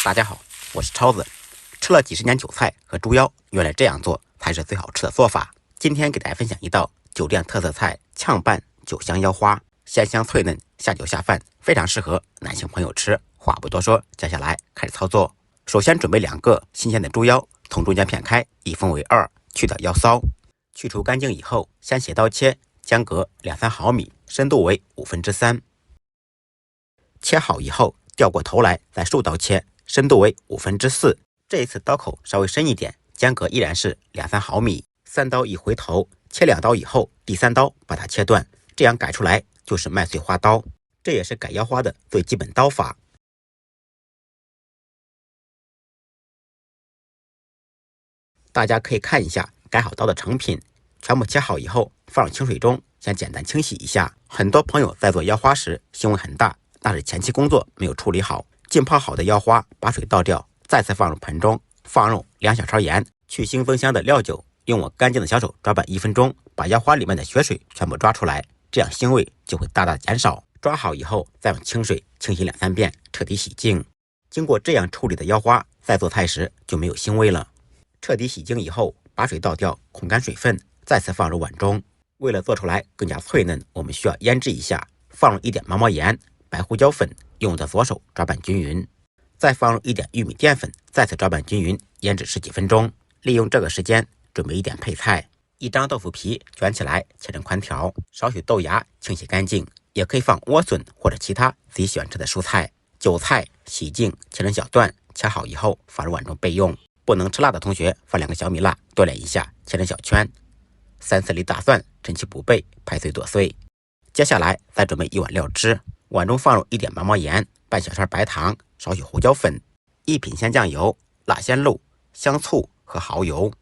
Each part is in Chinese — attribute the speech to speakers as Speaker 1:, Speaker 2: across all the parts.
Speaker 1: 大家好，我是超子。吃了几十年韭菜和猪腰，原来这样做才是最好吃的做法。今天给大家分享一道酒店特色菜——炝拌酒香腰花，鲜香脆嫩，下酒下饭，非常适合男性朋友吃。话不多说，接下来开始操作。首先准备2个新鲜的猪腰，从中间片开，一分为2，去掉腰骚，去除干净以后，先斜刀切，间隔2-3毫米，深度为3/5。切好以后，掉过头来，再竖刀切，深度为4/5。这一次刀口稍微深一点，间隔依然是2-3毫米。3刀一回头，切2刀以后，第3刀把它切断，这样改出来就是麦穗花刀。这也是改腰花的最基本刀法。大家可以看一下改好刀的成品，全部切好以后，放入清水中，先简单清洗一下。很多朋友在做腰花时腥味很大，那是前期工作没有处理好。浸泡好的腰花，把水倒掉，再次放入盆中，放入2小勺盐，去腥增香的料酒，用我干净的小手抓拌1分钟，把腰花里面的血水全部抓出来，这样腥味就会大大减少。抓好以后，再用清水清洗2-3遍，彻底洗净。经过这样处理的腰花，在做菜时就没有腥味了。彻底洗净以后，把水倒掉，控干水分，再次放入碗中。为了做出来更加脆嫩，我们需要腌制一下，放入1点毛毛盐、白胡椒粉，用我的左手抓拌均匀，再放入1点玉米淀粉，再次抓拌均匀，腌制10几分钟。利用这个时间准备1点配菜：1张豆腐皮卷起来切成宽条，少许豆芽清洗干净，也可以放莴笋或者其他自己喜欢吃的蔬菜。韭菜洗净切成小段，切好以后放入碗中备用。不能吃辣的同学放2个小米辣锻炼一下，切成小圈。3-4粒大蒜趁其不备，拍碎剁碎。接下来再准备1碗料汁，碗中放入1点毛毛盐、半小勺白糖、少许胡椒粉、1品鲜酱油、辣鲜露、香醋和蚝油。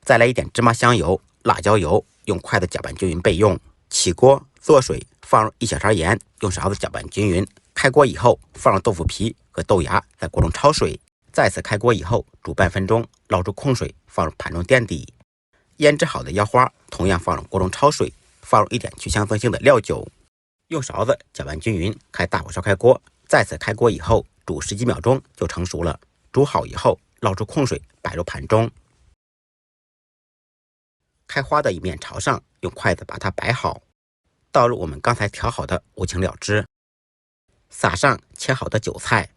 Speaker 1: 再来1点芝麻香油、辣椒油，用筷子搅拌均匀备用。起锅做水，放入1小勺盐，用勺子搅拌均匀。开锅以后，放入豆腐皮和豆芽，在锅中焯水。再次开锅以后，煮半分钟，捞出空水，放入盘中垫底。腌制好的腰花同样放入锅中焯水，放入1点去香增腥的料酒，用勺子搅拌均匀，开大火烧开锅。再次开锅以后，煮10几秒钟就成熟了。煮好以后，捞出空水，摆入盘中。开花的一面朝上，用筷子把它摆好，倒入我们刚才调好的无情料汁，撒上切好的韭菜，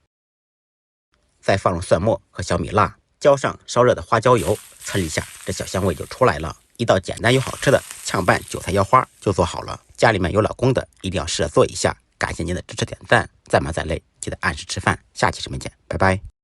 Speaker 1: 再放入蒜末和小米辣，浇上烧热的花椒油，抻一下，这小香味就出来了。一道简单又好吃的炝拌韭菜腰花就做好了。家里面有老公的，一定要试着做一下。感谢您的支持点赞，再忙再累，记得按时吃饭。下期视频见，拜拜。